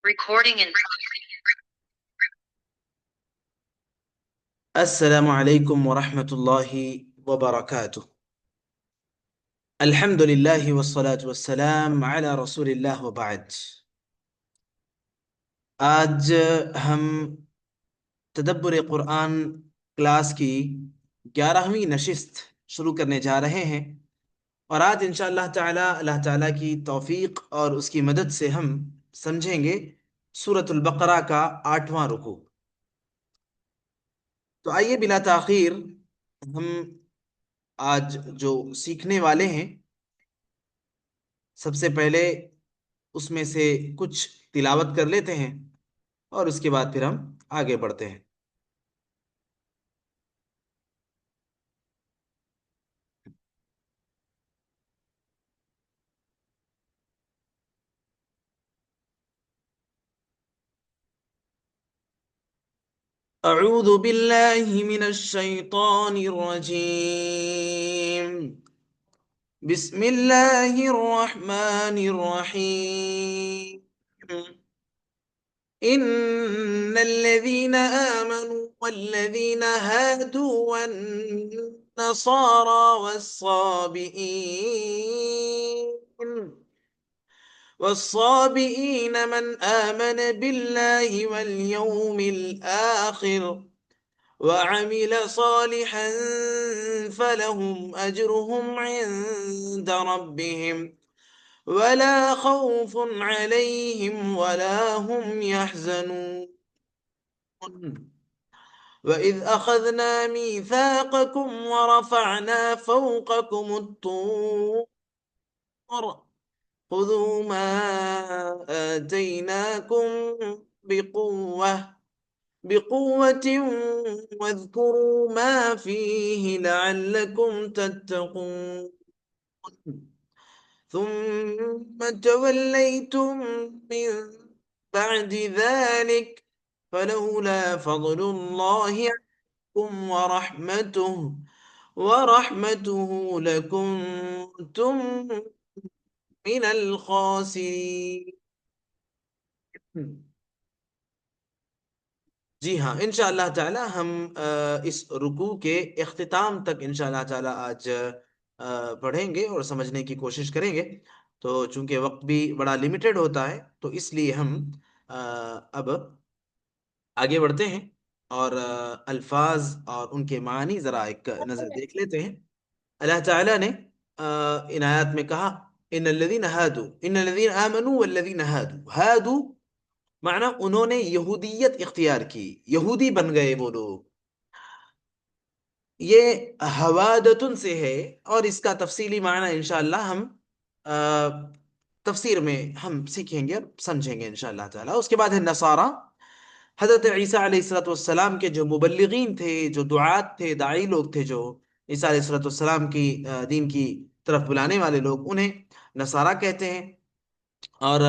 Recording in السلام عليكم ورحمة الله وبركاته. الحمد لله والصلاة والسلام على رسول الله وبعد. آج ہم تدبر قرآن کلاس کی 11ویں نشست شروع کرنے جا رہے ہیں، اور آج انشاءاللہ تعالی اللہ تعالیٰ کی توفیق اور اس کی مدد سے ہم سمجھیں گے سورۃ البقرہ کا 8واں رکوع۔ تو آئیے بلا تاخیر ہم آج جو سیکھنے والے ہیں، سب سے پہلے اس میں سے کچھ تلاوت کر لیتے ہیں اور اس کے بعد پھر ہم آگے بڑھتے ہیں۔ اعوذ باللہ من الشیطان الرجیم، بسم اللہ الرحمن الرحیم۔ ان الذين آمنوا والذين هادوا والنصارى والصابئين من آمن بالله واليوم الآخر وعمل صالحا فلهم أجرهم عند ربهم ولا خوف عليهم ولا هم يحزنون. وإذ أخذنا ميثاقكم ورفعنا فوقكم الطور خذوا ما آتيناكم بقوة واذكروا ما فيه لعلكم تتقون. ثم توليتم من بعد ذلك فلولا فضل الله عليكم ورحمته لكنتم من الخاسرين. جی ہاں، انشاءاللہ تعالی ہم اس رکوع کے اختتام تک انشاءاللہ تعالی آج پڑھیں گے اور سمجھنے کی کوشش کریں گے۔ تو چونکہ وقت بھی بڑا لیمیٹڈ ہوتا ہے تو اس لیے ہم اب آگے بڑھتے ہیں اور الفاظ اور ان کے معنی ذرا ایک نظر دیکھ لیتے ہیں۔ اللہ تعالیٰ نے ان آیات میں کہا ان الذین آمنوا والذین ہادوا معنی انہوں نے یہودیت اختیار کی، یہودی بن گئے وہ لوگ۔ یہ حوادتن سے ہے اور اس کا تفصیلی معنی انشاءاللہ ہم تفسیر میں ہم سیکھیں گے اور سمجھیں گے انشاءاللہ تعالی۔ اس کے بعد ہے نصارہ، حضرت عیسیٰ علیہ السلام کے جو مبلغین تھے، جو دعات تھے، داعی لوگ تھے، جو عیسیٰ علیہ السلام کی دین کی طرف بلانے والے لوگ، انہیں نصارہ کہتے ہیں۔ اور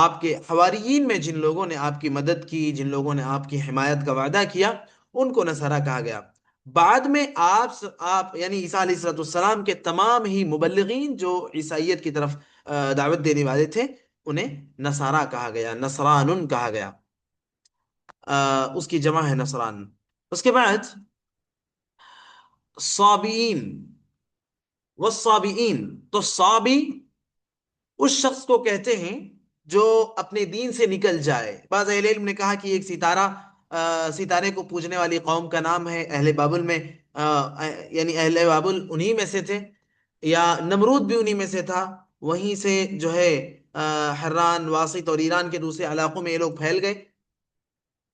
آپ کے حواریین میں جن لوگوں نے آپ کی مدد کی، جن لوگوں نے آپ کی حمایت کا وعدہ کیا، ان کو نصارہ کہا گیا۔ بعد میں آپ یعنی عیسیٰ علیہ السلام کے تمام ہی مبلغین جو عیسائیت کی طرف دعوت دینے والے تھے، انہیں نصارہ کہا گیا، نصرانن کہا گیا۔ اس کی جمع ہے نصران۔ اس کے بعد صابئین والصابئین، تو صابی اس شخص کو کہتے ہیں جو اپنے دین سے نکل جائے۔ بعض اہل علم نے کہا کہ ایک ستارے کو پوجنے والی قوم کا نام ہے اہل بابل میں، یعنی اہل بابل انہی میں سے تھے، یا نمرود بھی انہی میں سے تھا۔ وہیں سے جو ہے حران، واسط اور ایران کے دوسرے علاقوں میں یہ لوگ پھیل گئے۔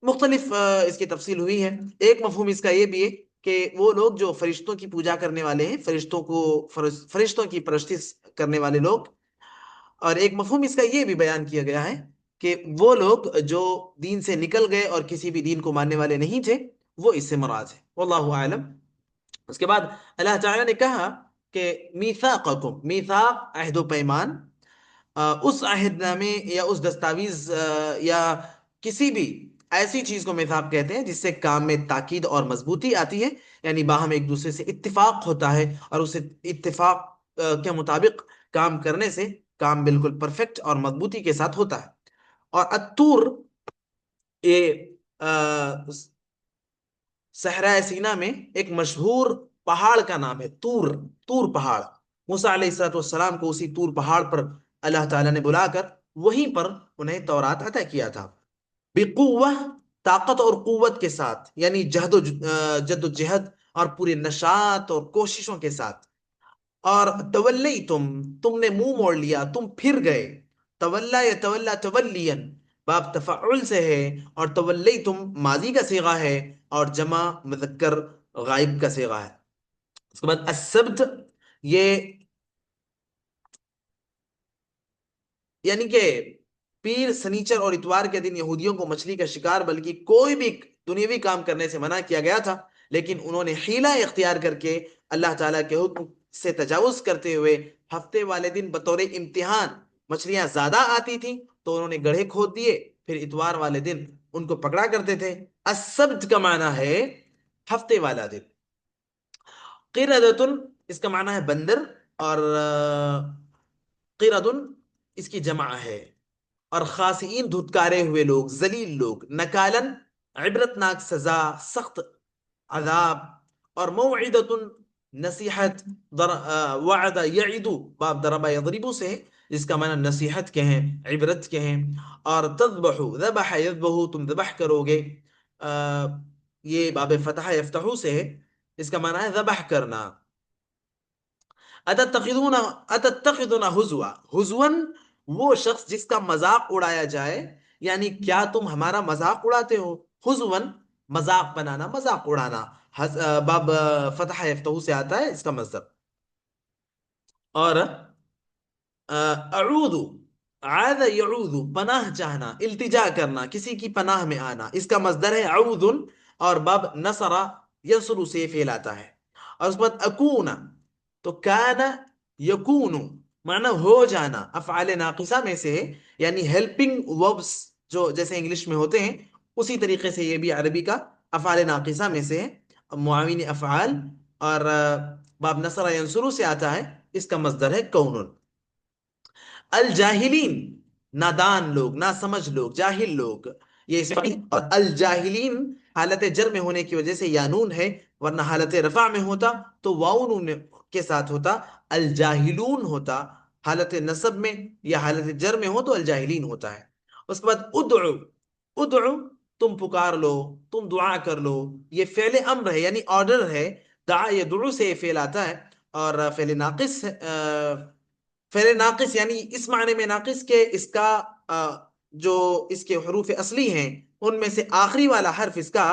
مختلف اس کی تفصیل ہوئی ہے۔ ایک مفہوم اس کا یہ بھی ہے کہ وہ لوگ جو فرشتوں کی پوجا کرنے والے ہیں، فرشتوں کی پرستش کرنے والے لوگ۔ اور ایک مفہوم اس کا یہ بھی بیان کیا گیا ہے کہ وہ لوگ جو دین سے نکل گئے اور کسی بھی دین کو ماننے والے نہیں تھے، وہ اس سے مراد ہے، واللہ اعلم۔ اس کے بعد اللہ تعالیٰ نے کہا کہ میثاقکم، میثاق عہد و پیمان، اس عہد نامے یا اس دستاویز یا کسی بھی ایسی چیز کو میثاق کہتے ہیں جس سے کام میں تاکید اور مضبوطی آتی ہے، یعنی باہم ایک دوسرے سے اتفاق ہوتا ہے اور اس اتفاق کے مطابق کام کرنے سے کام بالکل پرفیکٹ اور مضبوطی کے ساتھ ہوتا ہے۔ اور الطور یہ صحرا سینا میں ایک مشہور پہاڑ کا نام ہے، طور، طور پہاڑ۔ موسیٰ علیہ الصلوۃ والسلام کو اسی طور پہاڑ پر اللہ تعالیٰ نے بلا کر وہیں پر انہیں تورات عطا کیا تھا۔ بقوہ، طاقت اور قوت کے ساتھ، یعنی جد و جہد اور پورے نشاط اور کوششوں کے ساتھ۔ اور تم نے منہ موڑ لیا، تم پھر گئے۔ تولا یا تولا تولین باب تفعل سے ہے، اور تولیتم ماضی کا صیغہ ہے، اور جمع مذکر غائب کا صیغہ ہے۔ اس کے بعد السبت، یہ یعنی کہ پیر، سنیچر اور اتوار کے دن یہودیوں کو مچھلی کا شکار بلکہ کوئی بھی دنیاوی کام کرنے سے منع کیا گیا تھا، لیکن انہوں نے حیلہ اختیار کر کے اللہ تعالیٰ کے حکم سے تجاوز کرتے ہوئے ہفتے والے دن بطور امتحان مچھلیاں زیادہ آتی تھیں تو انہوں نے گڑھے کھود دیے، پھر اتوار والے دن ان کو پکڑا کرتے تھے۔ السبت کا معنی ہے ہفتے والا دن۔ قردۃ، اس کا معنی ہے بندر، اور قردن اس کی جمع ہے۔ اور خاسئین، دھتکارے ہوئے لوگ، ذلیل لوگ۔ نکالن، عبرت ناک سزا، سخت عذاب۔ اور موعدۃ، نصیحت۔ وعد یعد باب ضرب یضرب سے ہے، جس کا معنی نصیحت کے ہیں، عبرت کے ہیں۔ اور تذبح، ذبح یذبح، تم ذبح کرو گے، یہ باب فتح یفتح سے ہے، اس کا معنی ہے ذبح کرنا۔ اتتخذون اتتخذون ہزوا، ہزون وہ شخص جس کا مذاق اڑایا جائے، یعنی کیا تم ہمارا مذاق اڑاتے ہو؟ ہزون مذاق بنانا، مذاق اڑانا، باب فتح یفتح سے آتا ہے اس کا مصدر۔ اور اعوذ، عاذ یعوذ پناہ چاہنا، التجا کرنا، کسی کی پناہ میں آنا، اس کا مصدر ہے اعوذ، اور باب نصر ینصر سے فعل آتا ہے۔ اور اس کے بعد اکون، تو کان یکون معنی ہو جانا، افعال ناقصہ میں سے ہے، یعنی ہیلپنگ وربس جو جیسے انگلش میں ہوتے ہیں اسی طریقے سے یہ بھی عربی کا افعال ناقصہ میں سے ہے، معاون افعال۔ اور باب نصر ینصر سے آتا ہے، اس کا مصدر ہے کون۔ الجاہلین نادان لوگ، نا سمجھ لوگ، جاہل لوگ، یہ اس اور الجاہلین حالت جر میں ہونے کی وجہ سے یا نون ہے، ورنہ حالت رفع میں ہوتا تو واو نون کے ساتھ ہوتا، الجاہلون ہوتا۔ حالت نصب میں یا حالت جر میں ہو تو الجاہلین ہوتا ہے۔ اس کے بعد ادعو، ادعو تم پکار لو، تم دعا کر لو، یہ فعل امر ہے یعنی آرڈر ہے، دعا یدعو سے فعل آتا ہے، اور فعل ناقص فعل ناقص یعنی اس معنی میں ناقص کہ اس کا جو اس کے حروف اصلی ہیں ان میں سے آخری والا حرف اس کا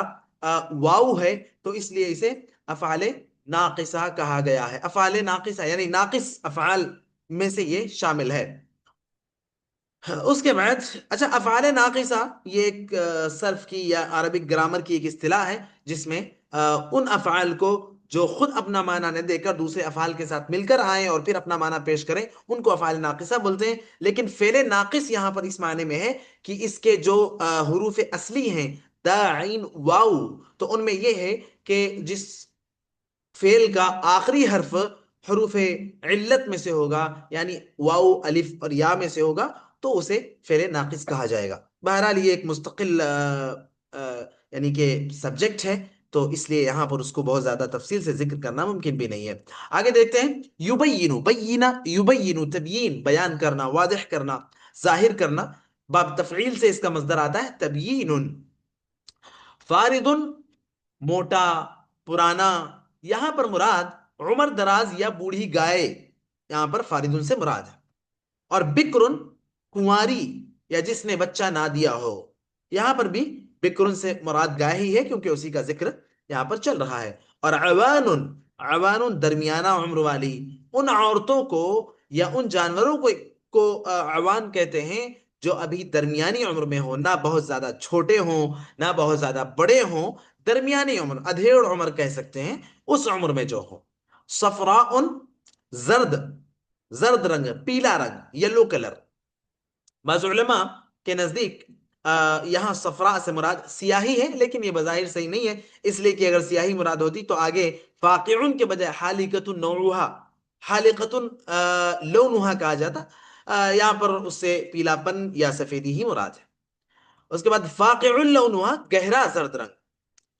واو ہے، تو اس لیے اسے افعال ناقصہ کہا گیا ہے۔ افعال ناقصہ یعنی ناقص افعال میں سے یہ شامل ہے۔ اس کے بعد اچھا، افعال ناقصہ یہ ایک صرف کی یا عربک گرامر کی ایک اصطلاح ہے، جس میں ان افعال کو جو خود اپنا معنی نہ دے کر دوسرے افعال کے ساتھ مل کر آئیں اور پھر اپنا معنی پیش کریں ان کو افعال ناقصہ بولتے ہیں۔ لیکن فعل ناقص یہاں پر اس معنی میں ہے کہ اس کے جو حروف اصلی ہیں دا، عین، واو، تو ان میں یہ ہے کہ جس فعل کا آخری حرف حروف علت میں سے ہوگا، یعنی واو، الف اور یا میں سے ہوگا، تو اسے فعل ناقص کہا جائے گا۔ بہرحال یہ ایک مستقل یعنی کہ سبجیکٹ ہے، تو اس لیے یہاں پر اس کو بہت زیادہ تفصیل سے ذکر کرنا ممکن بھی نہیں ہے۔ آگے دیکھتے ہیں، یبینو، بینہ، یبینو تبیین، بیان کرنا، واضح کرنا، ظاہر کرنا، باب تفعیل سے اس کا مصدر آتا ہے تبیین۔ فارد، موٹا، پرانا، یہاں پر مراد عمر دراز یا بوڑھی گائے، یہاں پر فاردن سے مراد ہے۔ اور بکرن، کنواری یا جس نے بچہ نہ دیا ہو، یہاں پر بھی بکرن سے مراد گائے ہی ہے کیونکہ اسی کا ذکر یہاں پر چل رہا ہے۔ اور عوان، عوان درمیانہ عمر والی، ان عورتوں کو یا ان جانوروں کو عوان کہتے ہیں جو ابھی درمیانی عمر میں ہوں، نہ بہت زیادہ چھوٹے ہوں نہ بہت زیادہ بڑے ہوں، درمیانی عمر، ادھیڑ عمر کہہ سکتے ہیں، اس عمر میں جو ہو۔ صفراء، زرد، زرد رنگ، پیلا رنگ، یلو کلر۔ بعض علماء کے نزدیک یہاں صفراء سے مراد سیاہی ہے، لیکن یہ بظاہر صحیح نہیں ہے، اس لیے کہ اگر سیاہی مراد ہوتی تو آگے فاقعن کے بجائے حالقۃ نوعها، حالقۃ لونها کہا جاتا، یہاں پر اس سے پیلا پن یا سفیدی ہی مراد ہے۔ اس کے بعد فاقع اللون ہوا گہرا زرد رنگ،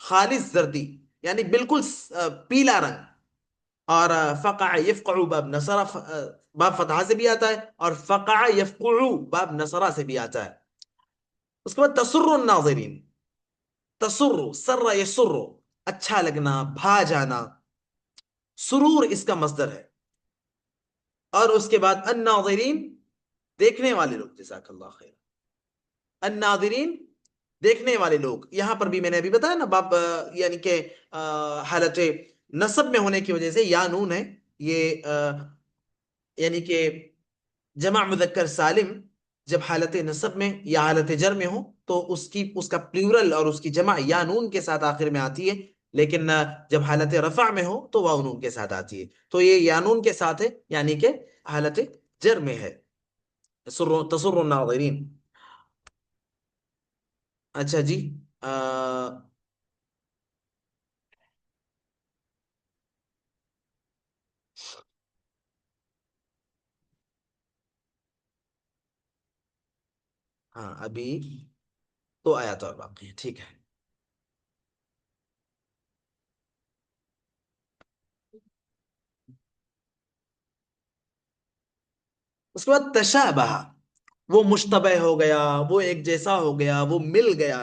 خالص زردی یعنی بالکل پیلا رنگ. اور فقع یفقع باب نصرہ باب فتحہ سے بھی آتا ہے، اور فقع یفقع باب نصرہ سے بھی آتا ہے. اس کے بعد تسر الناظرین، تسر سر یسر، اچھا لگنا، بھا جانا، سرور اس کا مصدر ہے. اور اس کے بعد الناظرین دیکھنے والے لوگ، جزاک اللہ خیر. الناظرین دیکھنے والے لوگ، یہاں پر بھی میں نے ابھی بتایا نا باب یعنی کہ حالت نصب میں ہونے کی وجہ سے یا نون ہے یہ یعنی کہ جمع مذکر سالم جب حالت نصب میں یا حالت جر میں ہو تو اس کا پلیورل اور اس کی جمع یا نون کے ساتھ آخر میں آتی ہے، لیکن جب حالت رفع میں ہو تو واو نون کے ساتھ آتی ہے. تو یہ یا نون کے ساتھ ہے یعنی کہ حالت جر میں ہے. تسر الناظرین. اچھا جی. ہاں ابھی تو آیا تو باقی ہے، ٹھیک ہے. اس کے بعد تشابہ، وہ مشتبہ ہو گیا، وہ ایک جیسا ہو گیا، وہ مل گیا،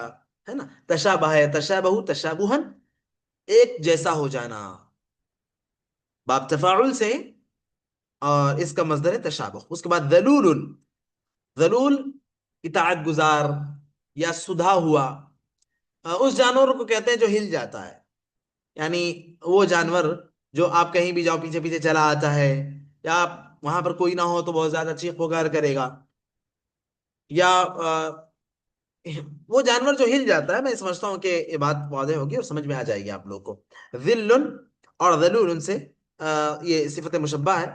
ہے نا. تشابہ ہے، تشابہ تشابہن، ایک جیسا ہو جانا، باب تفاعل سے، اور اس کا مصدر ہے تشابہ. اس کے بعد ذلول، ذلول اطاعت گزار یا سدھا ہوا. اس جانور کو کہتے ہیں جو ہل جاتا ہے، یعنی وہ جانور جو آپ کہیں بھی جاؤ پیچھے پیچھے چلا آتا ہے، یا آپ وہاں پر کوئی نہ ہو تو بہت زیادہ چیخ پکار کرے گا، یا وہ جانور جو ہل جاتا ہے. میں سمجھتا ہوں کہ یہ بات واضح ہوگی اور سمجھ میں آ جائے گی آپ لوگ کو. ذل اور ذلول سے یہ صفت مشبہ ہے.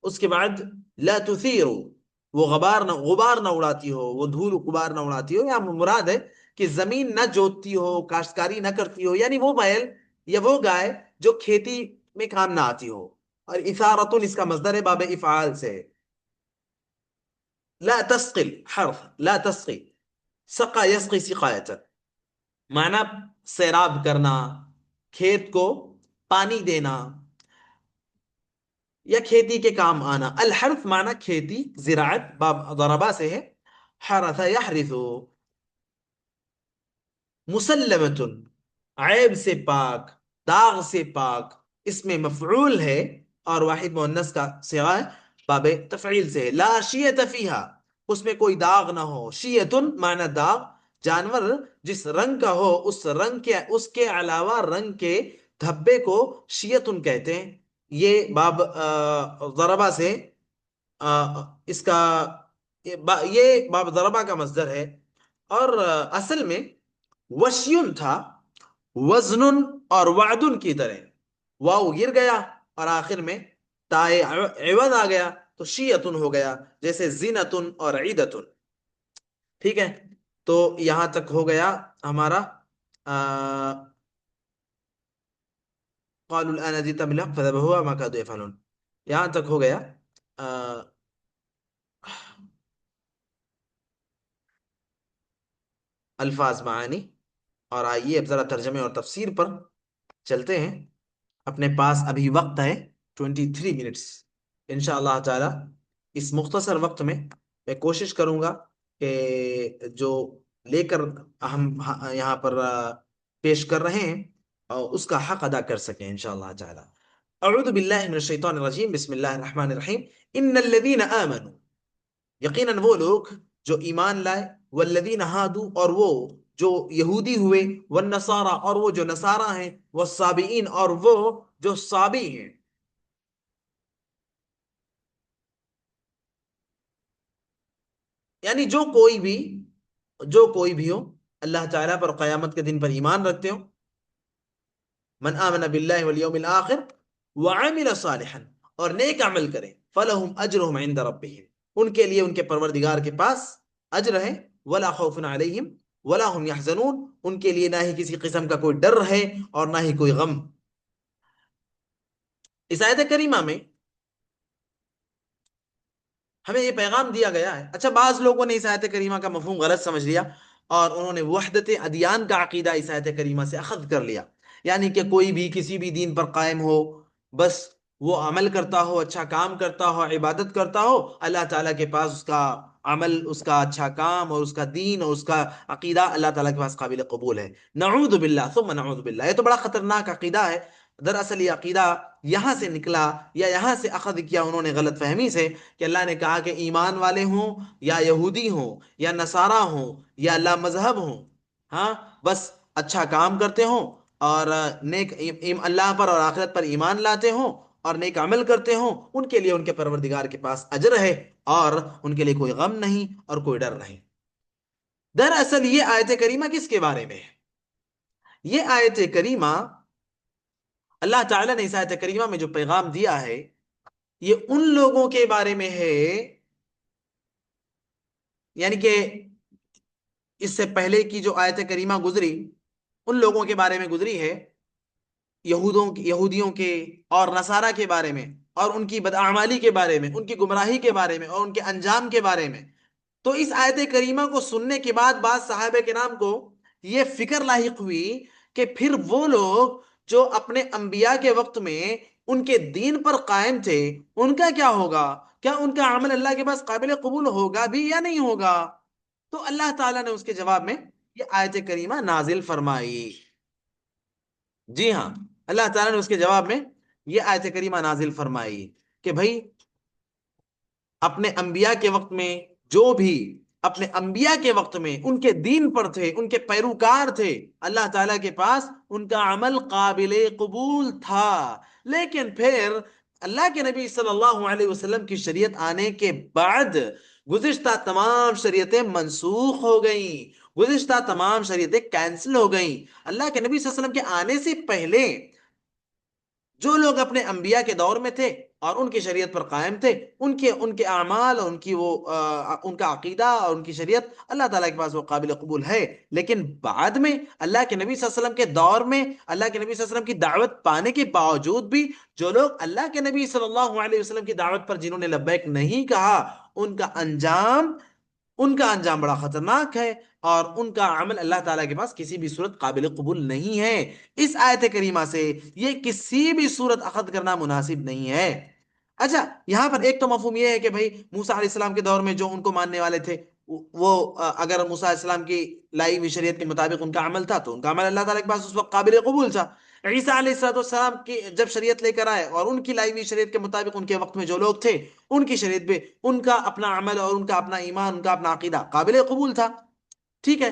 اس کے بعد لا تثیر، وہ غبار نہ اڑاتی ہو، وہ دھول غبار نہ اڑاتی ہو. یا مراد ہے کہ زمین نہ جوتتی ہو، کاشتکاری نہ کرتی ہو، یعنی وہ بیل یا وہ گائے جو کھیتی میں کام نہ آتی ہو. اور اثارتن اس کا مصدر ہے، باب افعال سے. لا تسقل حرف لا تسقي، سقا یسقی سقایت، معنی سیراب کرنا، کھیت کو پانی دینا یا کھیتی کے کام آنا. الحرف معنی کھیتی، زراعت باب ضربا سے ہے. حرث یحرث، مسلمت عیب سے پاک، داغ سے پاک، اس میں مفعول ہے اور واحد مؤنث کا صیغہ ہے، باب تفعیل سے ہے. لا شیۃ فیہا، اس میں کوئی داغ نہ ہو. شیئتن معنی داغ، جانور جس رنگ کا ہو اس کے علاوہ رنگ کے دھبے کو شیئتن کہتے ہیں. یہ باب ضربہ سے اس کا یہ باب ضربہ کا مصدر ہے. اور اصل میں وشیون تھا، وزن اور وعدن کی طرح. واو گر گیا اور آخر میں تائے عوض آ گیا تو شیعتن ہو گیا، جیسے زینتن اور عیدتن. ٹھیک ہے. تو یہاں تک ہو گیا ہمارا قالوا الآن جئت بالحق فذبحوها ما كادوا يفعلون، یہاں تک ہو گیا الفاظ معانی. اور آئیے اب ذرا ترجمے اور تفسیر پر چلتے ہیں. اپنے پاس ابھی وقت ہے 23 منٹس. انشاءاللہ تعالی اس مختصر وقت میں میں کوشش کروں گا کہ جو لے کر ہم یہاں پر پیش کر رہے ہیں اور اس کا حق ادا کر سکیں انشاءاللہ تعالی. اعوذ باللہ من الشیطان الرجیم، بسم اللہ الرحمن الرحیم. ان الذین آمنوا، یقیناً وہ لوگ جو ایمان لائے، والذین ہادو اور وہ جو یہودی ہوئے، والنصارى اور وہ جو نصارہ ہیں، والصابئین اور وہ جو صابی ہیں. یعنی جو کوئی بھی ہو اللہ تعالیٰ پر قیامت کے دن پر ایمان رکھتے ہو. من آمن باللہ والیوم الآخر وعمل صالحا، اور نیک عمل کریں، فلہم اجرہم عند ربہم، ان کے لیے ان کے پروردگار کے پاس اجر ہے. ولا خوف علیہم ولا هم يحزنون، ان کے لیے نہ ہی کسی قسم کا کوئی ڈر ہے اور نہ ہی کوئی غم. اس آیت کریمہ میں ہمیں یہ پیغام دیا گیا ہے۔ اچھا، بعض لوگوں نے اس آیت کریمہ کا مفہوم غلط سمجھ لیا اور انہوں نے وحدت ادیان کا عقیدہ اس آیت کریمہ سے اخذ کر لیا، یعنی کہ کوئی بھی کسی بھی دین پر قائم ہو، بس وہ عمل کرتا ہو، اچھا کام کرتا ہو، عبادت کرتا ہو، اللہ تعالیٰ کے پاس اس کا عمل، اس کا اچھا کام اور اس کا دین اور اس کا عقیدہ اللہ تعالیٰ کے پاس قابل قبول ہے۔ نعوذ باللہ ثم نعوذ باللہ، یہ تو بڑا خطرناک عقیدہ ہے۔ دراصل یہ عقیدہ یہاں سے نکلا یا یہاں سے اخذ کیا انہوں نے غلط فہمی سے، کہ اللہ نے کہا کہ ایمان والے ہوں یا یہودی ہوں یا نصارہ ہوں یا لا مذہب ہوں، ہاں، بس اچھا کام کرتے ہوں اور نیک اللہ پر اور آخرت پر ایمان لاتے ہوں اور نیک عمل کرتے ہوں، ان کے لیے ان کے پروردگار کے پاس اجر ہے اور ان کے لیے کوئی غم نہیں اور کوئی ڈر نہیں۔ دراصل یہ آیت کریمہ کس کے بارے میں ہے؟ یہ آیت کریمہ، اللہ تعالیٰ نے اس آیت کریمہ میں جو پیغام دیا ہے، یہ ان لوگوں کے بارے میں ہے، یعنی کہ اس سے پہلے کی جو آیت کریمہ گزری ان لوگوں کے بارے میں گزری ہے، یہودیوں کے اور نصارہ کے بارے میں، اور ان کی بدعمالی کے بارے میں، ان کی گمراہی کے بارے میں اور ان کے انجام کے بارے میں۔ تو اس آیت کریمہ کو سننے کے بعد بعض صحابہ کرام کو یہ فکر لاحق ہوئی کہ پھر وہ لوگ جو اپنے انبیاء کے وقت میں ان کے دین پر قائم تھے، ان کا کیا ہوگا؟ کیا ان کا عمل اللہ کے پاس قابل قبول ہوگا بھی یا نہیں ہوگا؟ تو اللہ تعالیٰ نے اس کے جواب میں یہ آیت کریمہ نازل فرمائی۔ جی ہاں، اللہ تعالیٰ نے اس کے جواب میں یہ آیت کریمہ نازل فرمائی کہ بھائی، اپنے انبیاء کے وقت میں جو بھی اپنے انبیاء کے وقت میں ان کے دین پر تھے، ان کے پیروکار تھے، اللہ تعالیٰ کے پاس ان کا عمل قابل قبول تھا۔ لیکن پھر اللہ کے نبی صلی اللہ علیہ وسلم کی شریعت آنے کے بعد گزشتہ تمام شریعتیں منسوخ ہو گئیں، گزشتہ تمام شریعتیں کینسل ہو گئیں۔ اللہ کے نبی صلی اللہ علیہ وسلم کے آنے سے پہلے جو لوگ اپنے انبیاء کے دور میں تھے اور ان کی شریعت پر قائم تھے، ان کے اعمال اور ان کا عقیدہ اور ان کی شریعت اللہ تعالیٰ کے پاس وہ قابل قبول ہے۔ لیکن بعد میں اللہ کے نبی صلی اللہ علیہ وسلم کے دور میں اللہ کے نبی صلی اللہ علیہ وسلم کی دعوت پانے کے باوجود بھی جو لوگ اللہ کے نبی صلی اللہ علیہ وسلم کی دعوت پر جنہوں نے لبیک نہیں کہا، ان کا انجام بڑا خطرناک ہے اور ان کا عمل اللہ تعالیٰ کے پاس کسی بھی صورت قابل قبول نہیں ہے۔ اس آیت کریمہ سے یہ کسی بھی صورت اخذ کرنا مناسب نہیں ہے۔ اچھا، یہاں پر ایک تو مفہوم یہ ہے کہ بھائی موسیٰ علیہ السلام کے دور میں جو ان کو ماننے والے تھے، وہ اگر موسیٰ علیہ السلام کی لائی ہوئی شریعت کے مطابق ان کا عمل تھا تو ان کا عمل اللہ تعالیٰ کے پاس اس وقت قابل قبول تھا۔ عیسیٰ علیہ السلام کی جب شریعت لے کر آئے اور ان کی لائی ہوئی شریعت کے مطابق ان کے وقت میں جو لوگ تھے، ان کی شریعت پہ ان کا اپنا عمل اور ان کا اپنا ایمان، ان کا اپنا عقیدہ قابل قبول تھا۔ ٹھیک ہے،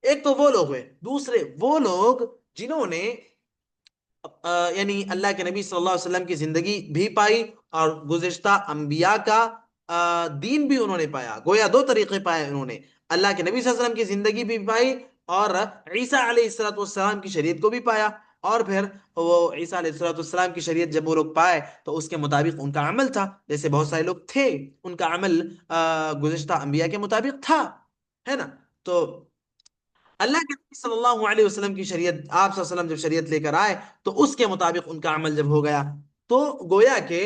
ایک تو وہ لوگ ہوئے، دوسرے وہ لوگ جنہوں نے یعنی اللہ کے نبی صلی اللہ علیہ وسلم کی زندگی بھی پائی اور گزشتہ انبیاء کا دین بھی انہوں نے پایا، گویا دو طریقے پائے انہوں نے، اللہ کے نبی صلی اللہ علیہ وسلم کی زندگی بھی پائی اور عیسیٰ علیہ السلام کی شریعت کو بھی پایا، اور پھر وہ عیسیٰ علیہ السلام کی شریعت جب وہ لوگ پائے تو اس کے مطابق ان کا عمل تھا، جیسے بہت سارے لوگ تھے ان کا عمل گزشتہ انبیاء کے مطابق تھا، ہے نا؟ تو اللہ کے نبی صلی اللہ علیہ وسلم کی شریعت، آپ صلی اللہ علیہ وسلم جب شریعت لے کر آئے تو اس کے مطابق ان کا عمل جب ہو گیا تو گویا کہ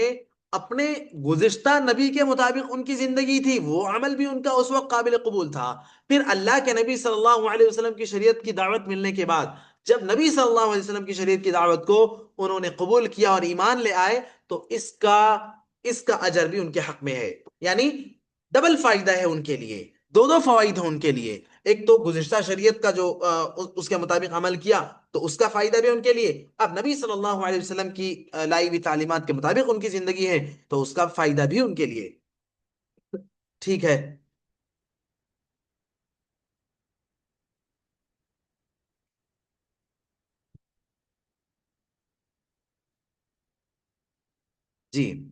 اپنے گزشتہ نبی کے مطابق ان کی زندگی تھی، وہ عمل بھی ان کا اس وقت قابل قبول تھا۔ پھر اللہ کے نبی صلی اللہ علیہ وسلم کی شریعت کی دعوت ملنے کے بعد جب نبی صلی اللہ علیہ وسلم کی شریعت کی دعوت کو انہوں نے قبول کیا اور ایمان لے آئے تو اس کا اجر بھی ان کے حق میں ہے، یعنی ڈبل فائدہ ہے ان کے لیے، دو دو فوائد ہیں ان کے لیے۔ ایک تو گزشتہ شریعت کا جو اس کے مطابق عمل کیا تو اس کا فائدہ بھی ان کے لیے، اب نبی صلی اللہ علیہ وسلم کی لائی ہوئی تعلیمات کے مطابق ان کی زندگی ہے تو اس کا فائدہ بھی ان کے لیے۔ ٹھیک ہے جی،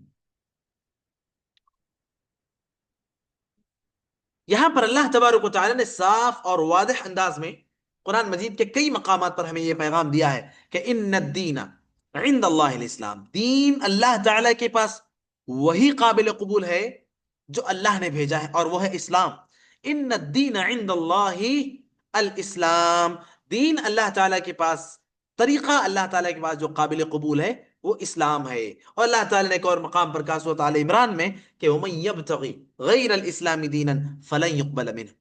یہاں پر اللہ تبارک و تعالی نے صاف اور واضح انداز میں قرآن مجید کے کئی مقامات پر ہمیں یہ پیغام دیا ہے کہ ان الدین عند اللہ الاسلام، دین اللہ تعالی کے پاس وہی قابل قبول ہے جو اللہ نے بھیجا ہے اور وہ ہے اسلام۔ ان الدین عند اللہ الاسلام، دین اللہ تعالی کے پاس، طریقہ اللہ تعالی کے پاس جو قابل قبول ہے وہ اسلام ہے۔ اور اللہ تعالیٰ نے ایک اور مقام پر کہا سورۃ آل عمران میں کہ وَمَن يَبْتَغِ غَيْرَ الْإِسْلَامِ دِينًا فَلَن يُقْبَلَ مِنْهُ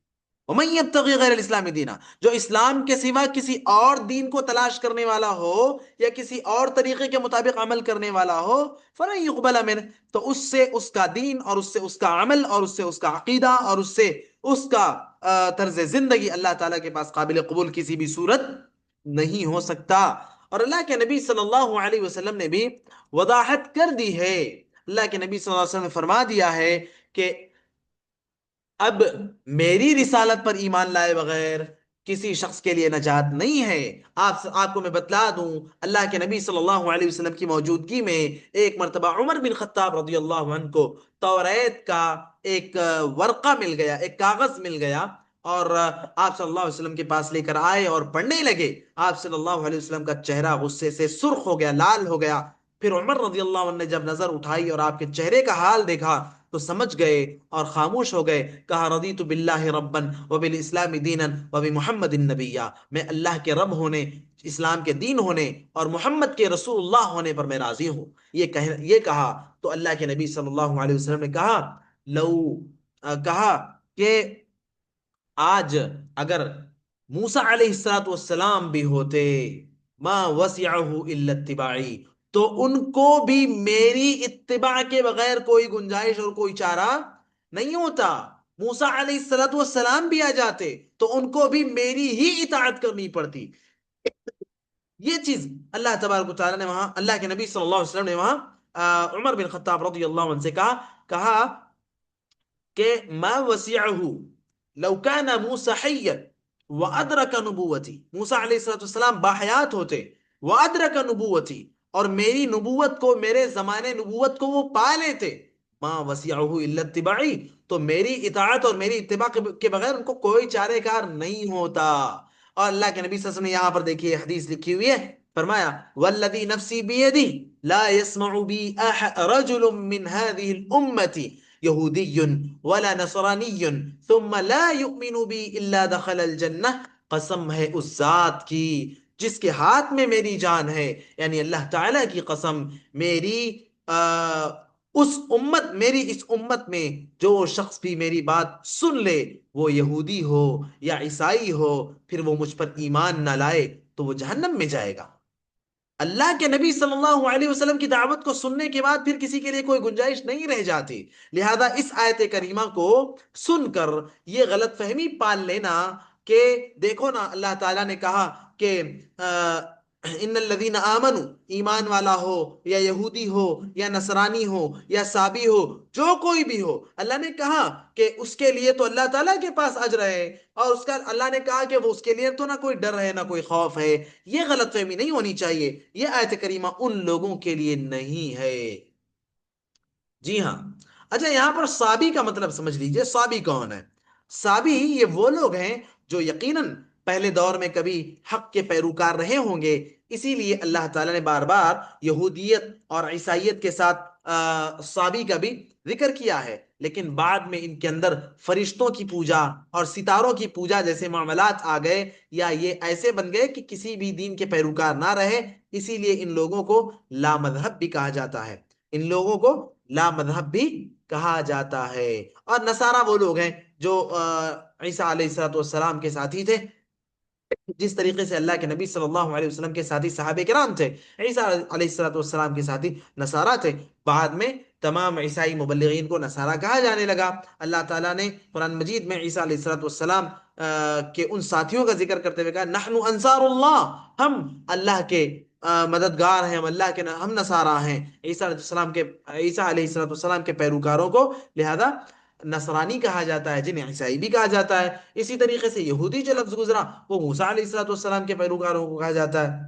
وَمَن يَبْتَغِ غَيْرَ الْإِسْلَامِ دِينًا، جو اسلام کے سوا کسی اور دین کو تلاش کرنے والا ہو یا کسی اور طریقے کے مطابق عمل کرنے والا ہو، فَلَن يُقْبَلَ مِنْهُ، تو اس سے اس کا دین اور اس سے اس کا عمل اور اس سے اس کا عقیدہ اور اس سے اس کا طرز زندگی اللہ تعالیٰ کے پاس قابل قبول کسی بھی صورت نہیں ہو سکتا۔ اور اللہ کے نبی صلی اللہ علیہ وسلم نے بھی وضاحت کر دی ہے۔ اللہ کے نبی صلی اللہ علیہ وسلم نے فرما دیا ہے کہ اب میری رسالت پر ایمان لائے بغیر کسی شخص کے لیے نجات نہیں ہے۔ آپ کو میں بتلا دوں، اللہ کے نبی صلی اللہ علیہ وسلم کی موجودگی میں ایک مرتبہ عمر بن خطاب رضی اللہ عنہ کو توریت کا ایک ورقہ مل گیا، ایک کاغذ مل گیا، اور آپ صلی اللہ علیہ وسلم کے پاس لے کر آئے اور پڑھنے لگے۔ آپ صلی اللہ علیہ وسلم کا چہرہ غصے سے سرخ ہو گیا، لال ہو گیا۔ پھر عمر رضی اللہ عنہ نے جب نظر اٹھائی اور آپ کے چہرے کا حال دیکھا تو سمجھ گئے اور خاموش ہو گئے۔ کہا رضیت باللہ ربا وبالاسلام دینا وبمحمد نبیا، میں اللہ کے رب ہونے، اسلام کے دین ہونے اور محمد کے رسول اللہ ہونے پر میں راضی ہوں۔ یہ کہا تو اللہ کے نبی صلی اللہ علیہ وسلم نے کہا کہا کہ آج اگر موسیٰ علیہ السلام بھی ہوتے ما وسعہ الا اتباعی، تو ان کو بھی میری اتباع کے بغیر کوئی گنجائش اور کوئی چارہ نہیں ہوتا۔ موسیٰ علیہ السلام بھی آ جاتے تو ان کو بھی میری ہی اطاعت کرنی پڑتی۔ یہ چیز اللہ تبارک و تعالیٰ نے وہاں، اللہ کے نبی صلی اللہ علیہ وسلم نے وہاں عمر بن خطاب رضی اللہ عنہ سے کہا کہ ما وسعہ لو کان موسیٰ حیا وادرک نبوتی، موسیٰ علیہ السلام باحیات ہوتے، وادرک نبوتی، اور میری نبوت کو، میرے زمانے نبوت کو وہ پا لیتے، ما وسعہ الا اتباعی، تو میری اطاعت اور میری اتباع کے بغیر ان کو کوئی چارہ کار نہیں ہوتا۔ اور اللہ کے نبی صلی اللہ علیہ وسلم نے یہاں پر دیکھیے حدیث لکھی ہوئی ہے، فرمایا والذی نفسی بیدی لا يسمع بی رجل من هذه الامة یہودی ولا نصرانی ثم لا یؤمن بی الا دخل الجنہ، قسم ہے اس ذات کی جس کے ہاتھ میں میری جان ہے، یعنی اللہ تعالیٰ کی قسم، میری اس امت میں جو شخص بھی میری بات سن لے، وہ یہودی ہو یا عیسائی ہو، پھر وہ مجھ پر ایمان نہ لائے تو وہ جہنم میں جائے گا۔ اللہ کے نبی صلی اللہ علیہ وسلم کی دعوت کو سننے کے بعد پھر کسی کے لیے کوئی گنجائش نہیں رہ جاتی۔ لہذا اس آیت کریمہ کو سن کر یہ غلط فہمی پال لینا کہ دیکھو نا، اللہ تعالیٰ نے کہا کہ ان الذین آمنوا، ایمان والا ہو یا یہودی ہو یا نصرانی ہو یا سابی ہو، جو کوئی بھی ہو، اللہ نے کہا کہ اس کے لیے تو اللہ تعالیٰ کے پاس اجر ہے، اور اس کا اللہ نے کہا کہ وہ اس کے لیے تو نہ کوئی ڈر ہے نہ کوئی خوف ہے۔ یہ غلط فہمی نہیں ہونی چاہیے، یہ آیت کریمہ ان لوگوں کے لیے نہیں ہے۔ جی ہاں، اچھا یہاں پر صابی کا مطلب سمجھ لیجئے، صابی کون ہے؟ صابی یہ وہ لوگ ہیں جو یقیناً پہلے دور میں کبھی حق کے پیروکار رہے ہوں گے، اسی لیے اللہ تعالیٰ نے بار بار یہودیت اور عیسائیت کے ساتھ صابی کا بھی ذکر کیا ہے، لیکن بعد میں ان کے اندر فرشتوں کی پوجا اور ستاروں کی پوجا جیسے معاملات آ گئے، یا یہ ایسے بن گئے کہ کسی بھی دین کے پیروکار نہ رہے، اسی لیے ان لوگوں کو لا مذہب بھی کہا جاتا ہے، ان لوگوں کو لا مذہب بھی کہا جاتا ہے۔ اور نصارہ وہ لوگ ہیں جو عیسیٰ علیہ السلام کے ساتھی تھے، جس طریقے سے اللہ کے نبی صلی اللہ علیہ وسلم کے ساتھی صحابہ کرام تھے، عیسیٰ علیہ السلام کے ساتھی نصارہ تھے۔ بعد میں تمام عیسائی مبلغین کو نصارہ کہا جانے لگا۔ اللہ تعالیٰ نے قرآن مجید میں عیسیٰ علیہ السلام کے ان ساتھیوں کا ذکر کرتے ہوئے کہا نحن انصار اللہ، ہم اللہ کے مددگار ہیں، ہم اللہ کے ہم نصارہ ہیں، عیسیٰ علیہ السلام کے پیروکاروں کو لہذا نصرانی کہا جاتا ہے، جنہیں عیسائی بھی کہا جاتا ہے۔ اسی طریقے سے یہودی جو لفظ گزرا وہ موسیٰ علیہ السلام کے پیروکاروں کو کہا جاتا ہے۔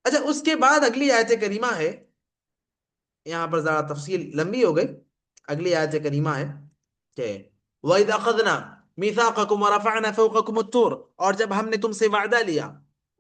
اچھا اس کے بعد اگلی آیت کریمہ ہے، یہاں پر ذرا تفصیل لمبی ہو گئی، اگلی آیت کریمہ ہے کہ وَإِذْ أَخَذْنَا مِيثَاقَكُمْ وَرَفَعْنَا فَوْقَكُمُ الطُّورَ، اور جب ہم نے تم سے وعدہ لیا،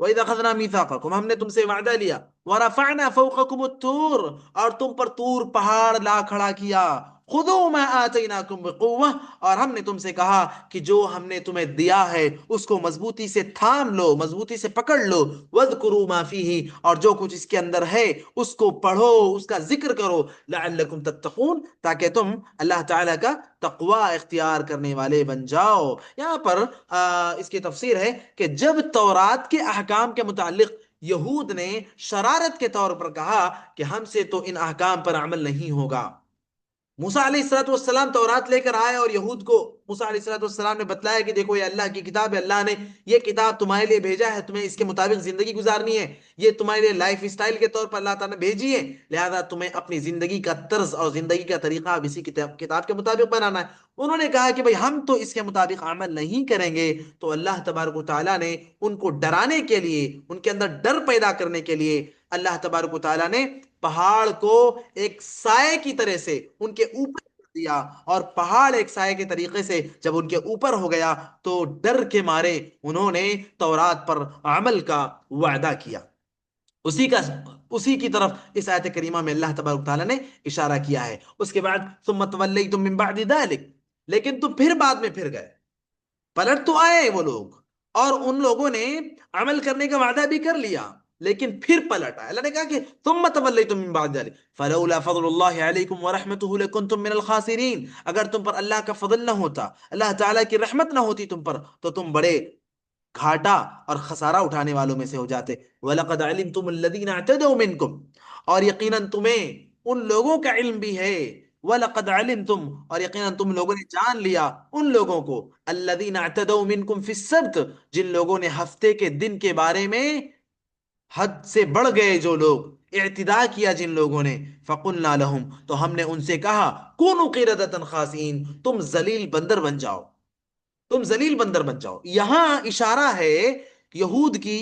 وَإِذْ أَخَذْنَا مِيثَاقَكُمْ، ہم نے تم سے وعدہ لیا، وَرَفَعْنَا فَوْقَكُمُ الطُّورَ، اور تم پر طور پہاڑ لا کھڑا کیا، خذوا ما آتیناکم بقوہ، اور ہم نے تم سے کہا کہ جو ہم نے تمہیں دیا ہے اس کو مضبوطی سے تھام لو، مضبوطی سے پکڑ لو، وذکروا ما فیہ، اور جو کچھ اس کے اندر ہے اس کو پڑھو، اس کا ذکر کرو، لعلکم تتقون، تاکہ تم اللہ تعالیٰ کا تقوی اختیار کرنے والے بن جاؤ۔ یہاں پر اس کی تفسیر ہے کہ جب تورات کے احکام کے متعلق یہود نے شرارت کے طور پر کہا کہ ہم سے تو ان احکام پر عمل نہیں ہوگا، موسیٰ علیہ الصلوۃ والسلام تورات لے کر آئے اور یہود کو موسیٰ علیہ الصلوۃ والسلام نے بتلایا کہ دیکھو یہ اللہ کی کتاب ہے، اللہ نے یہ کتاب تمہارے لیے بھیجا ہے، تمہیں اس کے مطابق زندگی گزارنی ہے، یہ تمہارے لیے لائف اسٹائل کے طور پر اللہ تعالیٰ نے بھیجی ہے، لہذا تمہیں اپنی زندگی کا طرز اور زندگی کا طریقہ اب اسی کتاب کے مطابق بنانا ہے۔ انہوں نے کہا کہ بھئی ہم تو اس کے مطابق عمل نہیں کریں گے، تو اللہ تبارک و تعالیٰ نے ان کو ڈرانے کے لیے، ان کے اندر ڈر پیدا کرنے کے لیے، اللہ تبارک و تعالیٰ نے پہاڑ کو ایک سائے کی طرح سے ان کے اوپر دیا، اور پہاڑ ایک سائے کے طریقے سے جب ان کے اوپر ہو گیا تو ڈر کے مارے انہوں نے تورات پر عمل کا وعدہ کیا۔ اسی کا اسی کی طرف اس آیت کریمہ میں اللہ تبارک تعالیٰ نے اشارہ کیا ہے۔ اس کے بعد ثم تولیتم من بعد ذلک، لیکن تم پھر بعد میں پھر گئے، پلٹ تو آئے وہ لوگ، اور ان لوگوں نے عمل کرنے کا وعدہ بھی کر لیا، لیکن پھر پلٹ آئے۔ اللہ نے کہا کہ ثم تولیتم من بعد ذلک فلولا فضل اللہ علیکم ورحمتہ لکنتم من الخاسرین، اگر تم پر اللہ کا فضل نہ ہوتا، اللہ تعالیٰ کی رحمت نہ ہوتی تم پر، تو تم بڑے گھاٹا اور خسارہ اٹھانے والوں میں سے ہو جاتے۔ وَلَقَدْ عَلِمْتُمُ الَّذِينَ اعْتَدَوْا مِنْكُمْ، اور یقیناً تمہیں ان لوگوں کا علم بھی ہے، وَلَقَدْ عَلِمْتُمْ، اور یقیناً تم لوگوں نے جان لیا ان لوگوں کو، الَّذِينَ اعْتَدَوْا مِنْكُمْ فِي السَّبْتِ، جن لوگوں نے ہفتے کے دن کے بارے میں حد سے بڑھ گئے، جو لوگ اعتداء کیا جن لوگوں نے، فَقُلْنَا لَهُمْ، تو ہم نے ان سے کہا، كُونُوا قِرَدَةً خَاسِئِينَ، تم ذلیل بندر بن جاؤ، تم ذلیل بندر بن جاؤ۔ یہاں اشارہ ہے یہود کی،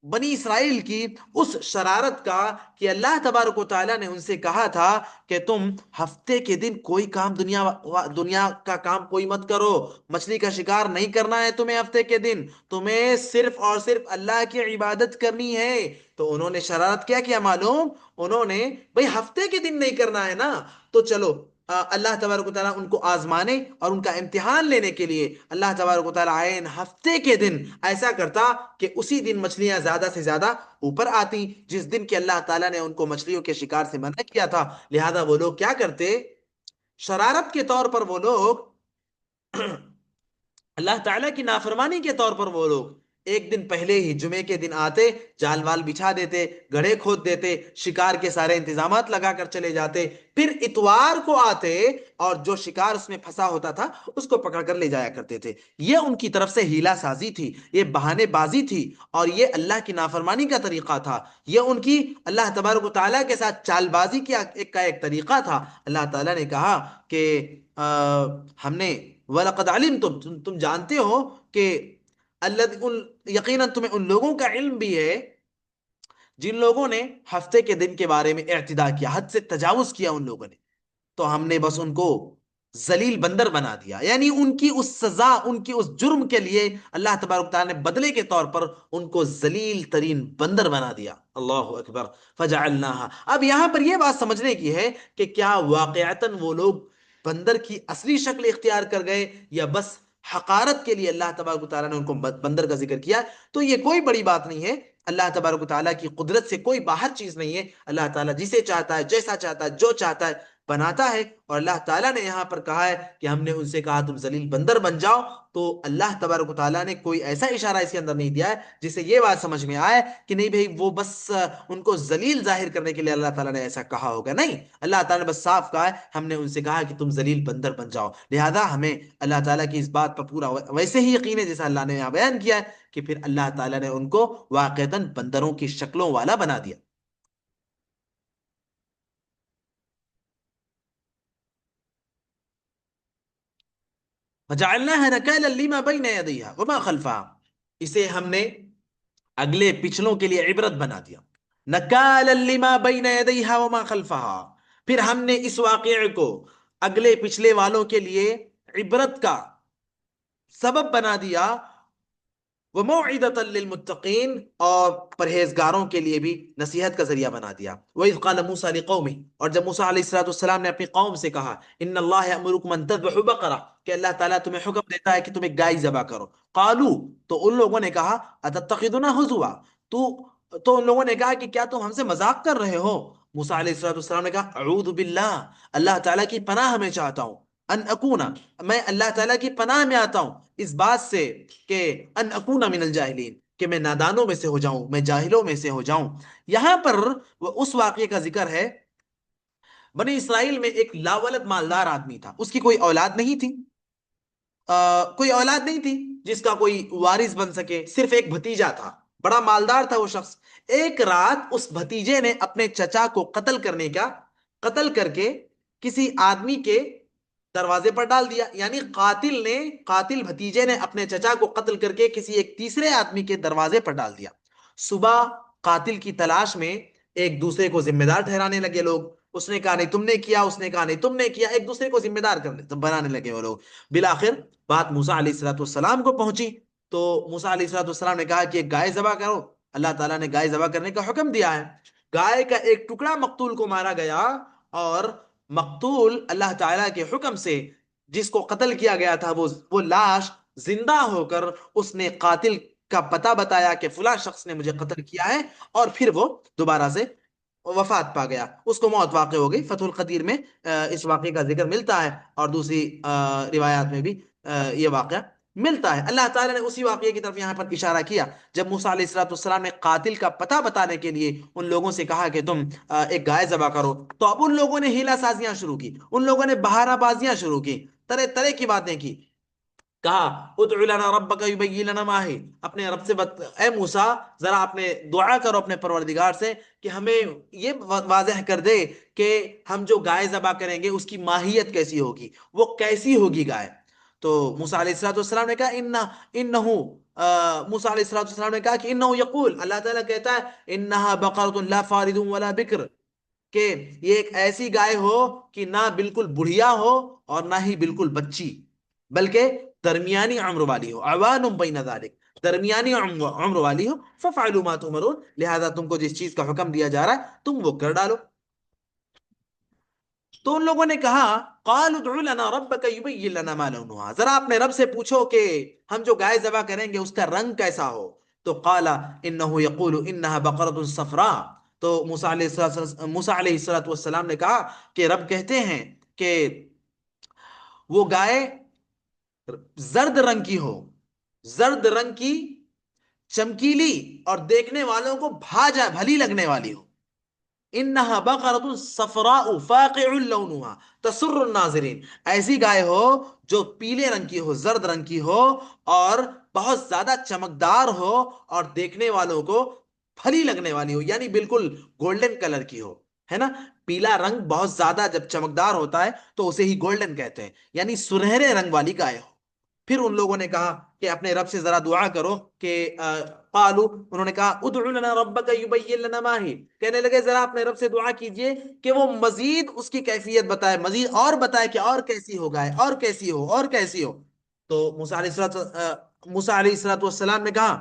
بنی اسرائیل کی اس شرارت کا کہ اللہ تبارک و تعالیٰ نے ان سے کہا تھا کہ تم ہفتے کے دن کوئی کام دنیا کا کام کوئی مت کرو، مچھلی کا شکار نہیں کرنا ہے تمہیں ہفتے کے دن، تمہیں صرف اور صرف اللہ کی عبادت کرنی ہے۔ تو انہوں نے شرارت کیا کیا معلوم؟ انہوں نے بھئی ہفتے کے دن نہیں کرنا ہے نا، تو چلو اللہ تبارک و تعالیٰ ان کو آزمانے اور ان کا امتحان لینے کے لیے اللہ تبارک و تعالیٰ عین ہفتے کے دن ایسا کرتا کہ اسی دن مچھلیاں زیادہ سے زیادہ اوپر آتی، جس دن کہ اللہ تعالیٰ نے ان کو مچھلیوں کے شکار سے منع کیا تھا۔ لہذا وہ لوگ کیا کرتے؟ شرارت کے طور پر وہ لوگ اللہ تعالیٰ کی نافرمانی کے طور پر وہ لوگ ایک دن پہلے ہی جمعے کے دن آتے، جال وال بچھا دیتے، گڑھے کھود دیتے، شکار کے سارے انتظامات لگا کر چلے جاتے، پھر اتوار کو آتے اور جو شکار اس میں پھنسا ہوتا تھا اس کو پکڑ کر لے جایا کرتے تھے۔ یہ ان کی طرف سے ہیلا سازی تھی، یہ بہانے بازی تھی، اور یہ اللہ کی نافرمانی کا طریقہ تھا، یہ ان کی اللہ تبارک و تعالیٰ کے ساتھ چال بازی کا ایک طریقہ تھا۔ اللہ تعالیٰ نے کہا کہ ہم نے وَلَقَدْ عَلِمْتُمْ، تم جانتے ہو کہ یقیناً تمہیں ان لوگوں کا علم بھی ہے جن لوگوں نے ہفتے کے دن کے بارے میں اعتداء کیا، حد سے تجاوز کیا ان لوگوں نے، تو ہم نے بس ان کو ذلیل بندر بنا دیا، یعنی ان کی اس سزا، ان کی اس جرم کے لیے اللہ تبارک تعالیٰ نے بدلے کے طور پر ان کو ذلیل ترین بندر بنا دیا۔ اللہ اکبر، فجعلناها۔ اب یہاں پر یہ بات سمجھنے کی ہے کہ کیا واقعتاً وہ لوگ بندر کی اصلی شکل اختیار کر گئے، یا بس حقارت کے لیے اللہ تبارک و تعالیٰ نے ان کو بندر کا ذکر کیا؟ تو یہ کوئی بڑی بات نہیں ہے، اللہ تبارک و تعالیٰ کی قدرت سے کوئی باہر چیز نہیں ہے، اللہ تعالیٰ جسے چاہتا ہے، جیسا چاہتا ہے، جو چاہتا ہے بناتا ہے۔ اور اللہ تعالیٰ نے یہاں پر کہا ہے کہ ہم نے ان سے کہا تم ذلیل بندر بن جاؤ، تو اللہ تبارک و تعالیٰ نے کوئی ایسا اشارہ اس کے اندر نہیں دیا ہے جس سے یہ بات سمجھ میں آئے کہ نہیں بھئی وہ بس ان کو ذلیل ظاہر کرنے کے لیے اللہ تعالیٰ نے ایسا کہا ہوگا، نہیں، اللہ تعالیٰ نے بس صاف کہا ہے ہم نے ان سے کہا کہ تم ذلیل بندر بن جاؤ۔ لہذا ہمیں اللہ تعالیٰ کی اس بات پر پورا ویسے ہی یقین ہے جیسا اللہ نے یہاں بیان کیا ہے کہ پھر اللہ تعالیٰ نے ان کو واقعتاً بندروں کی شکلوں والا بنا دیا۔ فَجَعَلْنَاهَا نَكَالًا لِمَا بَيْنَ يَدَيْهَا وَمَا خَلْفَهَا، اسے ہم نے اگلے پچھلوں کے لیے عبرت بنا دیا۔ نَكَالًا لِمَا بَيْنَ يَدَيْهَا وَمَا خَلْفَهَا، پھر ہم نے اس واقعے کو اگلے پچھلے والوں کے لیے عبرت کا سبب بنا دیا۔ وَمَوْعِظَةً لِّلْمُتَّقِينَ، اور پرہیزگاروں کے لیے بھی نصیحت کا ذریعہ بنا دیا۔ وَإِذْ قَالَ مُوسَىٰ لِقَوْمِهِ، اور جب موسیٰ علیہ السلام نے اپنی قوم سے کہا، إِنَّ اللَّهَ يَأْمُرُكُمْ أَن تَذْبَحُوا بَقَرَةً، کہ اللہ تعالیٰ تمہیں حکم دیتا ہے کہ تم ایک گائے ذبح کرو۔ قالوا، تو ان لوگوں نے کہا، أَتَتَّخِذُنَا هُزُوًا، تو ان لوگوں نے کہا کہ کیا تم ہم سے مذاق کر رہے ہو؟ موسیٰ علیہ السلام نے کہا، اعوذ باللہ، اللہ تعالیٰ کی پناہ میں چاہتا ہوں، ان اکونا، میں اللہ تعالیٰ کی پناہ میں آتا ہوں اس بات سے کہ ان اکونا من الجاہلین، کہ میں نادانوں میں سے ہو جاؤں، میں جاہلوں میں سے ہو جاؤں۔ یہاں پر وہ اس واقعے کا ذکر ہے، بنی اسرائیل میں ایک لاولد مالدار آدمی تھا، اس کی کوئی اولاد نہیں تھی، کوئی اولاد نہیں تھی جس کا کوئی وارث بن سکے، صرف ایک بھتیجا تھا، بڑا مالدار تھا وہ شخص۔ ایک رات اس بھتیجے نے اپنے چچا کو قتل کر کے کسی آدمی کے دروازے پر ڈال دیا، یعنی قاتل بھتیجے نے اپنے چچا کو قتل کر کے کسی ایک تیسرے آدمی کے دروازے پر ڈال دیا۔ صبح قاتل کی تلاش میں ایک دوسرے کو ذمہ دار ٹھہرانے لگے لوگ، اس نے کہا نہیں تم نے کیا، اس نے کہا نہیں تم نے کیا، ایک دوسرے کو ذمہ دار بنانے لگے وہ لوگ۔ بالآخر بات موسیٰ علیہ السلام کو پہنچی، تو موسیٰ علیہ السلام نے کہا کہ ایک گائے ذبح کرو، اللہ تعالیٰ نے گائے ذبح کرنے کا حکم دیا ہے۔ گائے کا ایک ٹکڑا مقتول کو مارا گیا، اور مقتول اللہ تعالیٰ کے حکم سے جس کو قتل کیا گیا تھا وہ لاش زندہ ہو کر اس نے قاتل کا پتہ بتایا کہ فلاں شخص نے مجھے قتل کیا ہے، اور پھر وہ دوبارہ سے وفات پا گیا، اس کو موت واقع ہو گئی۔ فتح القدیر میں اس واقعے کا ذکر ملتا ہے، اور دوسری روایات میں بھی یہ واقعہ ملتا ہے۔ اللہ تعالیٰ نے اسی واقعے کی طرف یہاں پر اشارہ کیا، جب موسیٰ علیہ السلام نے قاتل کا پتہ بتانے کے لیے ان لوگوں سے کہا کہ تم ایک گائے ذبح کرو، تو اب ان لوگوں نے ہیلا سازیاں شروع کی، ان لوگوں نے بہارا بازیاں شروع کی، طرح طرح کی باتیں کی۔ کہا ادع لنا ربک یبین لنا ما ہے، اپنے رب سے اے موسیٰ ذرا اپنے دعا کرو اپنے پروردگار سے کہ ہمیں یہ واضح کر دے کہ ہم جو گائے ذبح کریں گے اس کی ماہیت کیسی ہوگی، وہ کیسی ہوگی گائے۔ تو موسیٰ علیہ السلام نے کہا انہو موسیٰ علیہ السلام نے کہا کہ انہو یقول، اللہ تعالیٰ کہتا ہے انہا بقرۃ لا فارض ولا بکر، کہ یہ ایک ایسی گائے ہو کہ نہ بالکل بڑھیا ہو اور نہ ہی بالکل بچی، بلکہ درمیانی عمر والی ہو، عوان بین ذالک، درمیانی عمر والی ہو، ففعلوا ما تؤمرون، لہذا تم کو جس چیز کا حکم دیا جا رہا ہے تم وہ کر ڈالو۔ تو ان لوگوں نے کہا قالوا ادع لنا ربک یبین لنا ما لونها، ذرا اپنے رب سے پوچھو کہ ہم جو گائے ذبح کریں گے اس کا رنگ کیسا ہو۔ تو قال انه يقول انها بقرة صفراء، تو موسیٰ علیہ السلام نے کہا کہ رب کہتے ہیں کہ وہ گائے زرد رنگ کی ہو، زرد رنگ کی، چمکیلی، اور دیکھنے والوں کو بھلی لگنے والی ہو۔ انہا بقرۃ صفراء فاقع لونها تسر الناظرین، ایسی گائے ہو جو پیلے رنگ کی ہو، زرد رنگ کی ہو، اور بہت زیادہ چمکدار ہو، اور دیکھنے والوں کو بھلی لگنے والی ہو، یعنی بالکل گولڈن کلر کی ہو، ہے نا؟ پیلا رنگ بہت زیادہ جب چمکدار ہوتا ہے تو اسے ہی گولڈن کہتے ہیں، یعنی سنہرے رنگ والی گائے ہو۔ پھر ان لوگوں نے کہا کہ اپنے رب سے ذرا دعا کرو کہ قالو، انہوں نے کہا ادع لنا ربک یبین لنا ما ہے، کہنے لگے ذرا اپنے رب سے دعا کیجئے کہ وہ مزید اس کی کیفیت بتائے، مزید اور بتائے کہ اور کیسی ہو گائے، اور کیسی ہو، اور کیسی ہو۔ تو موسیٰ علیہ السلام نے کہا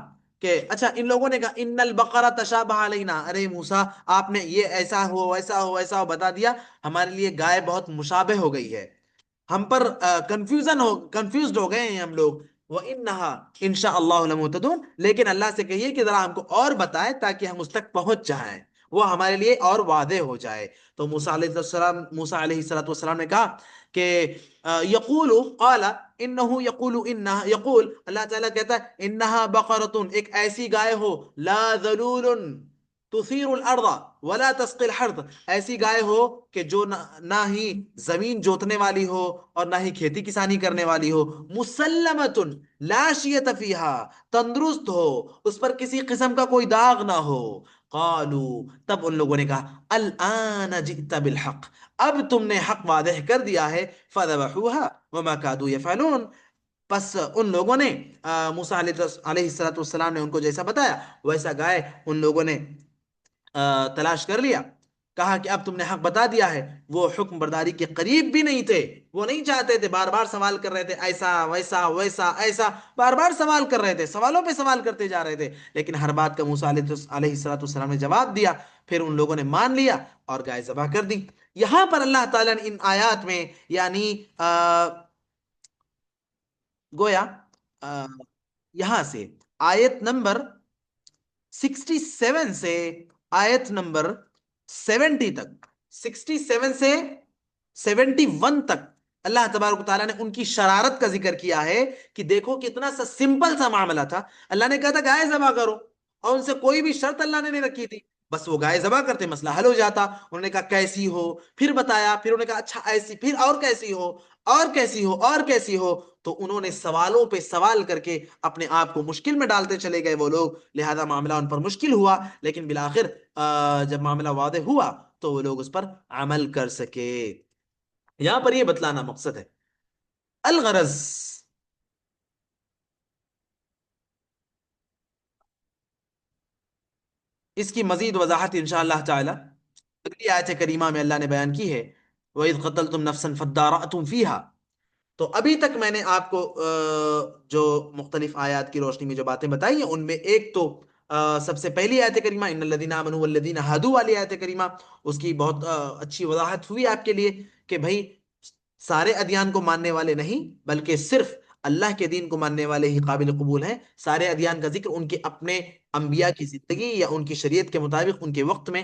کہ اچھا، ان لوگوں نے کہا ان البقرہ تشابہ علینا، ارے موسیٰ آپ نے یہ ایسا ہو ایسا ہو ایسا ہو بتا دیا، ہمارے لیے گائے بہت مشابہ ہو گئی ہے، ہم پر کنفیوزڈ ہو گئے ہیں ہم لوگ۔ وَإِنَّهَا إِن شاء اللَّهُ لَمُهْتَدُونَ، لیکن اللہ سے کہیے کہ ذرا ہم کو اور بتائے تاکہ ہم اس تک پہنچ جائیں، وہ ہمارے لیے اور واضح ہو جائے۔ تو موسیٰ علیہ السلام نے کہا کہ یقول قال انه یقول اللہ تعالیٰ کہتا ہے انها بقرۃ، ایک ایسی گائے ہو، لا ذلول تثیر الارض ولا تسقی الحرث، ایسی گائے ہو کہ جو نہ ہی زمین جوتنے والی ہو اور نہ ہی کھیتی کسانی کرنے والی ہو، مسلمۃ لا شیۃ فیہا، تندرست ہو، اس پر کسی قسم کا کوئی داغ نہ ہو۔ قالوا، تب ان لوگوں نے کہا الآن جئت بالحق، اب تم نے حق واضح کر دیا ہے، فذبحوها وما كادوا يفعلون، پس ان لوگوں نے موسیٰ علیہ السلام نے ان کو جیسا بتایا ویسا گائے ان لوگوں نے تلاش کر لیا، کہا کہ اب تم نے حق بتا دیا ہے، وہ حکم برداری کے قریب بھی نہیں تھے، وہ نہیں چاہتے تھے، بار بار سوال کر رہے تھے، ایسا ویسا ویسا ایسا، بار بار سوال کر رہے تھے، سوالوں پہ سوال کرتے جا رہے تھے، لیکن ہر بات کا موسیٰ علیہ الصلوۃ والسلام نے جواب دیا، پھر ان لوگوں نے مان لیا اور گائے ذبح کر دی۔ یہاں پر اللہ تعالیٰ نے ان آیات میں یعنی گویا آ، یہاں سے آیت نمبر 67 سے آیت نمبر 70 تک، 67 سے 71 تک اللہ تبارک و تعالیٰ نے ان کی شرارت کا ذکر کیا ہے کہ دیکھو کتنا سا سمپل سا معاملہ تھا۔ اللہ نے کہا تھا گائے ذبح کرو، اور ان سے کوئی بھی شرط اللہ نے نہیں رکھی تھی، بس وہ گائے ذبح کرتے مسئلہ حل ہو جاتا۔ انہوں نے کہا کیسی ہو، پھر بتایا، پھر انہوں نے کہا اچھا ایسی، پھر اور کیسی ہو، اور کیسی ہو، اور کیسی ہو، تو انہوں نے سوالوں پہ سوال کر کے اپنے آپ کو مشکل میں ڈالتے چلے گئے وہ لوگ، لہذا معاملہ ان پر مشکل ہوا، لیکن بالآخر جب معاملہ واضح ہوا تو وہ لوگ اس پر عمل کر سکے۔ یہاں پر یہ بتلانا مقصد ہے۔ الغرض اس کی مزید وضاحت انشاءاللہ تعالی اگلی آیت کریمہ میں اللہ نے بیان کی ہے، وَإِذْ قَتَلْتُمْ نَفْسًا فَادَّارَأْتُمْ فِيهَا۔ تو ابھی تک میں نے آپ کو جو مختلف آیات کی روشنی میں جو باتیں بتائی ہیں، ان میں ایک تو سب سے پہلی آیت کریمہ ان الذین آمنوا والذین ہادوا والی آیت کریمہ، اس کی بہت اچھی وضاحت ہوئی آپ کے لیے کہ بھائی سارے ادیان کو ماننے والے نہیں، بلکہ صرف اللہ کے دین کو ماننے والے ہی قابل قبول ہیں۔ سارے ادیان کا ذکر ان کے اپنے انبیاء کی زندگی یا ان کی شریعت کے مطابق ان کے وقت میں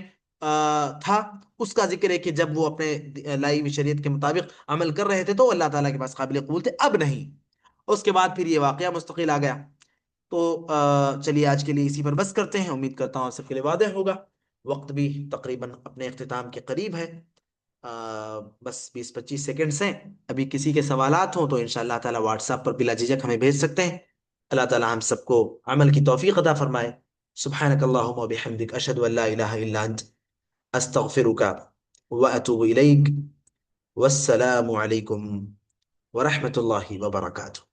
تھا، اس کا ذکر ہے کہ جب وہ اپنے لائی ہوئی شریعت کے مطابق عمل کر رہے تھے تو اللہ تعالیٰ کے پاس قابل قبول تھے، اب نہیں۔ اس کے بعد پھر یہ واقعہ مستقل آ گیا۔ تو چلیے آج کے لیے اسی پر بس کرتے ہیں، امید کرتا ہوں آپ سب کے لیے واضح ہوگا۔ وقت بھی تقریباً اپنے اختتام کے قریب ہے، بس 20-25 سیکنڈز ہیں۔ ابھی کسی کے سوالات ہوں تو انشاءاللہ تعالیٰ واٹس ایپ پر بلا جھجک ہمیں بھیج سکتے ہیں۔ اللہ تعالیٰ ہم سب کو عمل کی توفیق عطا فرمائے۔ سبحانک اللہم و بحمدک، اشہد ان لا الہ الا انت، استغفرک واتوب الیک، والسلام علیکم ورحمۃ اللہ وبرکاتہ۔